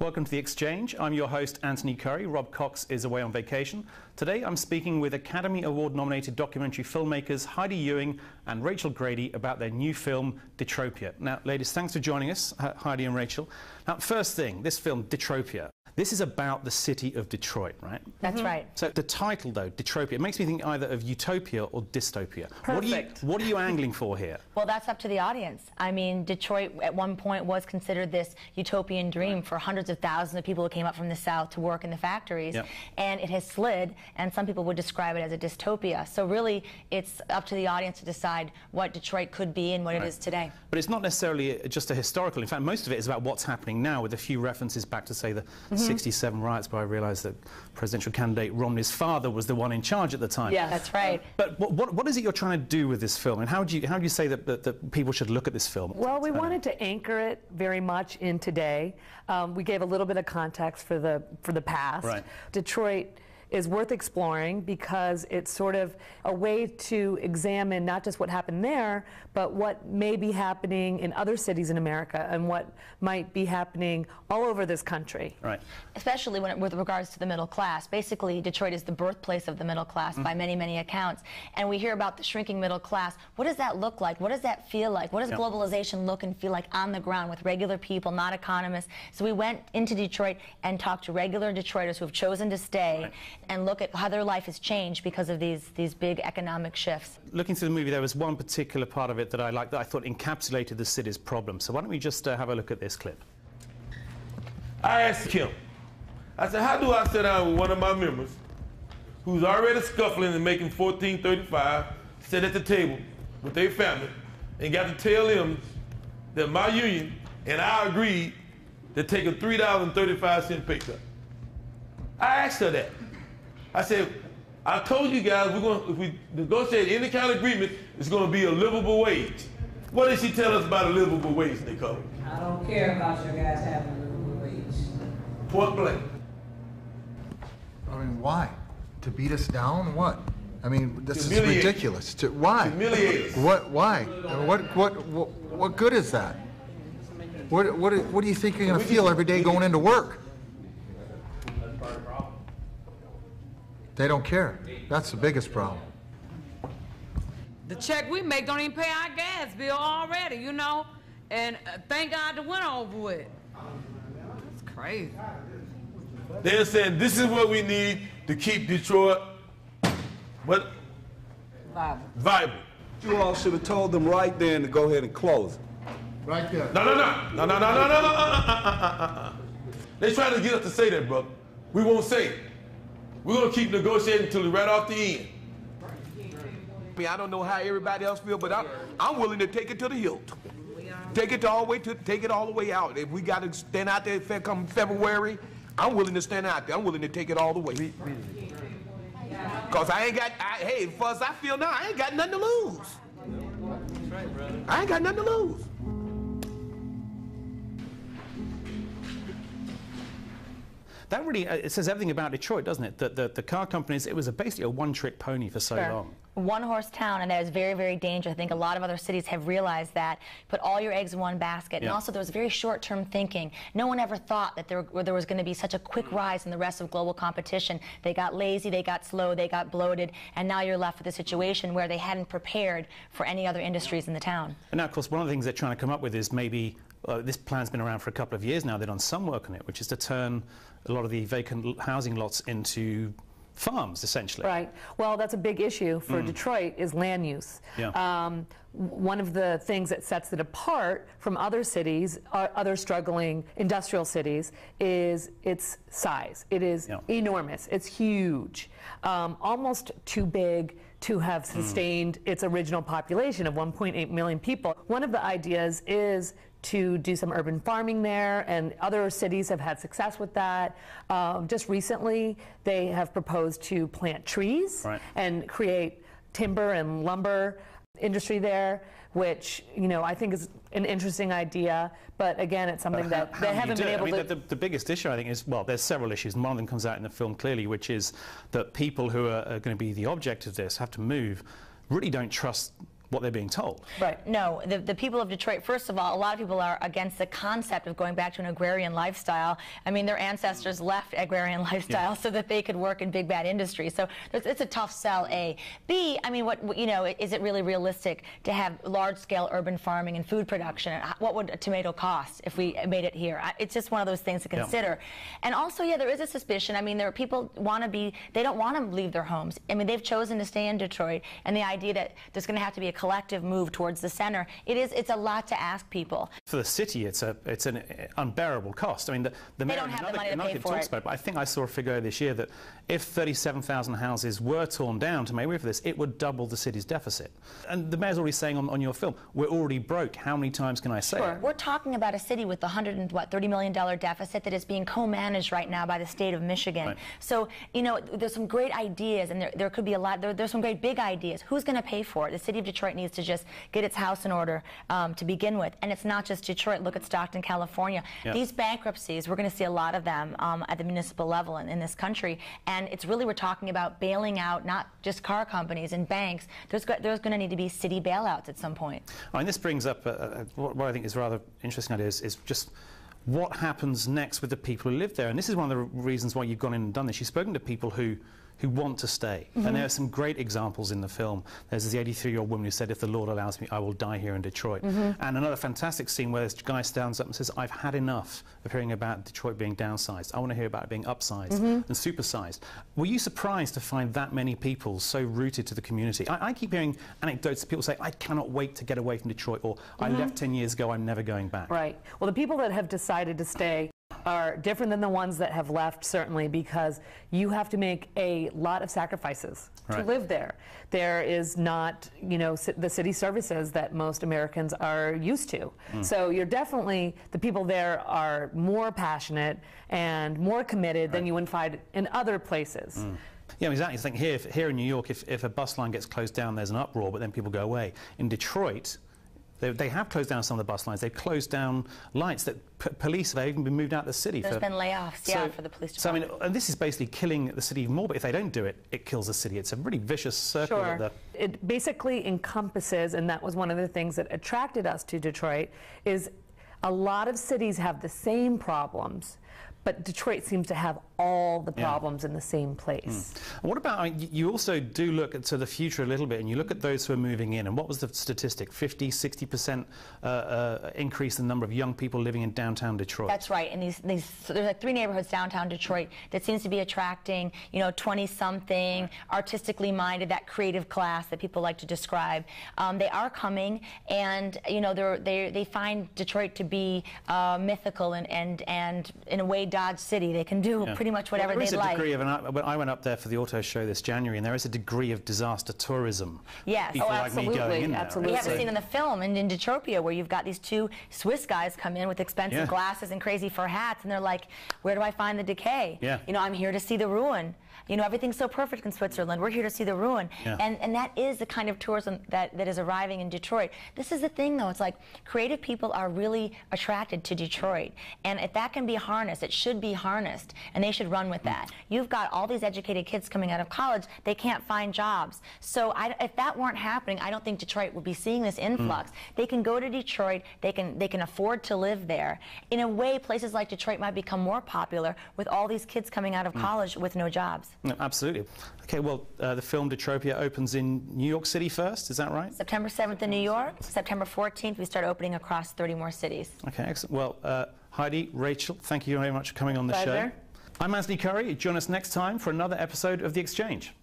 Welcome to The Exchange. I'm your host, Anthony Curry. Rob Cox is away on vacation. Today, I'm speaking with Academy Award-nominated documentary filmmakers Heidi Ewing and Rachel Grady about their new film, Detropia. Now, ladies, thanks for joining us, Heidi and Rachel. Now, first thing, this film, Detropia. This is about the city of Detroit, right? That's right. So the title, though, Detropia, it makes me think either of utopia or dystopia. Perfect. What are you angling for here? Well, that's up to the audience. I mean, Detroit at one point was considered this utopian dream for hundreds of thousands of people who came up from the South to work in the factories. Yep. And it has slid, and some people would describe it as a dystopia. So really, it's up to the audience to decide what Detroit could be and what it is today. But it's not necessarily just a historical. In fact, most of it is about what's happening now, with a few references back to, say, the 67 riots, but I realised that presidential candidate Romney's father was the one in charge at the time. Yeah, that's right. But what is it you're trying to do with this film, and how do you say that people should look at this film? Well, we wanted to anchor it very much in today. We gave a little bit of context for the past. Right. Detroit is worth exploring because it's sort of a way to examine not just what happened there, but what may be happening in other cities in America and what might be happening all over this country. Right. Especially with regards to the middle class. Basically, Detroit is the birthplace of the middle class by many, many accounts. And we hear about the shrinking middle class. What does that look like? What does that feel like? What does globalization look and feel like on the ground with regular people, not economists? So we went into Detroit and talked to regular Detroiters who have chosen to stay and look at how their life has changed because of these big economic shifts. Looking through the movie, there was one particular part of it that I liked, that I thought encapsulated the city's problems. So why don't we just have a look at this clip? I asked Kim, I said, how do I sit down with one of my members who's already scuffling and making $14.35, sit at the table with their family, and got to tell them that my union and I agreed to take a $3.35 pay cut? I asked her that. I said, I told you guys if we negotiate any kind of agreement, it's going to be a livable wage. What did she tell us about a livable wage, Nicole? I don't care about your guys having a livable wage. Point blank. I mean, why? To beat us down? What? I mean, this is Humiliate. ridiculous. Why? Humiliate us. What? Why? What good is that? What do you think you're going to feel every day going into work? They don't care. That's the biggest problem. The check we make don't even pay our gas bill already, you know? And thank God the winter over with. That's crazy. They're saying this is what we need to keep Detroit viable. You all should have told them right then to go ahead and close it. Right there. No. They trying to get us to say that, brother. We won't say it. We're going to keep negotiating until we're right off the end. I mean, I don't know how everybody else feels, but I'm willing to take it to the hilt. Take it all the way out. If we got to stand out there come February, I'm willing to stand out there. I'm willing to take it all the way. Because hey, as far as I feel now, I ain't got nothing to lose. That's right, brother. I ain't got nothing to lose. That really, it says everything about Detroit, doesn't it? That the car companies, it was basically a one-trick pony for so long. One-horse town, and that is very, very dangerous. I think a lot of other cities have realized that. Put all your eggs in one basket. And also there was very short-term thinking. No one ever thought that there was going to be such a quick rise in the rest of global competition. They got lazy, they got slow, they got bloated, and now you're left with a situation where they hadn't prepared for any other industries in the town. And now, of course, one of the things they're trying to come up with is maybe, this plan's been around for a couple of years now, they've done some work on it, which is to turn a lot of the vacant housing lots into farms, essentially. Right. Well, that's a big issue for Detroit is land use. Yeah. One of the things that sets it apart from other cities, other struggling industrial cities, is its size. It is enormous. It's huge. Almost too big to have sustained its original population of 1.8 million people. One of the ideas is to do some urban farming there, and other cities have had success with that. Just recently, they have proposed to plant trees and create timber and lumber industry there, which, you know, I think is an interesting idea, but again, it's something that they haven't been able to... The biggest issue, I think, is, well, there's several issues, and one of them comes out in the film clearly, which is that people who are going to be the object of this have to move, really don't trust what they're being told. Right. No, the people of Detroit, first of all, a lot of people are against the concept of going back to an agrarian lifestyle. I mean, their ancestors left agrarian lifestyle so that they could work in big bad industry. So it's a tough sell, A. B, I mean, is it really realistic to have large-scale urban farming and food production? What would a tomato cost if we made it here? It's just one of those things to consider. And also, yeah, there is a suspicion. I mean, there are people they don't want to leave their homes. I mean, they've chosen to stay in Detroit, and the idea that there's going to have to be a collective move towards the center, it's a lot to ask people. For the city, it's an unbearable cost. I mean, the mayor, don't have the money to pay for talks it. about it, but I think I saw a figure this year that if 37,000 houses were torn down to make way for this, it would double the city's deficit. And the mayor's already saying on your film, we're already broke. How many times can I say it? We're talking about a city with a $130 million deficit that is being co-managed right now by the state of Michigan. Right. So, there's some great ideas, and there could be a lot. There's some great big ideas. Who's going to pay for it? The city of Detroit needs to just get its house in order to begin with. And it's not just Detroit. Look at Stockton, California. Yeah. These bankruptcies, we're going to see a lot of them at the municipal level in this country. And it's really, we're talking about bailing out not just car companies and banks. There's going to need to be city bailouts at some point. And this brings up what I think is rather interesting idea is just what happens next with the people who live there. And this is one of the reasons why you've gone in and done this. You've spoken to people who want to stay. And there are some great examples in the film. There's the 83-year-old woman who said, if the Lord allows me, I will die here in Detroit. And another fantastic scene where this guy stands up and says, I've had enough of hearing about Detroit being downsized. I want to hear about it being upsized and supersized. Were you surprised to find that many people so rooted to the community? I keep hearing anecdotes of people say, I cannot wait to get away from Detroit, or I left 10 years ago, I'm never going back. Right. Well, the people that have decided to stay are different than the ones that have left, certainly, because you have to make a lot of sacrifices to live there. There is not, the city services that most Americans are used to. So you're definitely, the people there are more passionate and more committed than you would find in other places. Yeah, exactly. I think here in New York, if a bus line gets closed down, there's an uproar, but then people go away. In Detroit, they have closed down some of the bus lines. They've closed down lights that police have even been moved out of the city. There's been layoffs, for the police department. So, I mean, and this is basically killing the city even more, but if they don't do it, it kills the city. It's a really vicious circle. Sure. It basically encompasses, and that was one of the things that attracted us to Detroit, is a lot of cities have the same problems, but Detroit seems to have all the problems in the same place. What about, you also do look to the future a little bit, and you look at those who are moving in, and what was the statistic? 50, 60% increase in the number of young people living in downtown Detroit. That's right, and there's like 3 neighborhoods downtown Detroit that seems to be attracting, 20-something, artistically minded, that creative class that people like to describe. They are coming, and they find Detroit to be mythical and in a way Dodge City. They can do pretty much whatever they'd like. I went up there for the auto show this January, and there is a degree of disaster tourism. Yes, people like me going in there. Absolutely. We have a scene in the film in Detropia where you've got these 2 Swiss guys come in with expensive glasses and crazy fur hats, and they're like, where do I find the decay? I'm here to see the ruin. Everything's so perfect in Switzerland. We're here to see the ruin. And that is the kind of tourism that is arriving in Detroit. This is the thing, though. It's like creative people are really attracted to Detroit. And if that can be harnessed, it should be harnessed, and they should run with that. You've got all these educated kids coming out of college. They can't find jobs. So if that weren't happening, I don't think Detroit would be seeing this influx. They can go to Detroit. They can afford to live there. In a way, places like Detroit might become more popular with all these kids coming out of college with no jobs. No, absolutely. Okay, well, the film Detropia opens in New York City first, is that right? September 7th in New York. September 14th, we start opening across 30 more cities. Okay, excellent. Well, Heidi, Rachel, thank you very much for coming on the show. I'm Anthony Curry. Join us next time for another episode of The Exchange.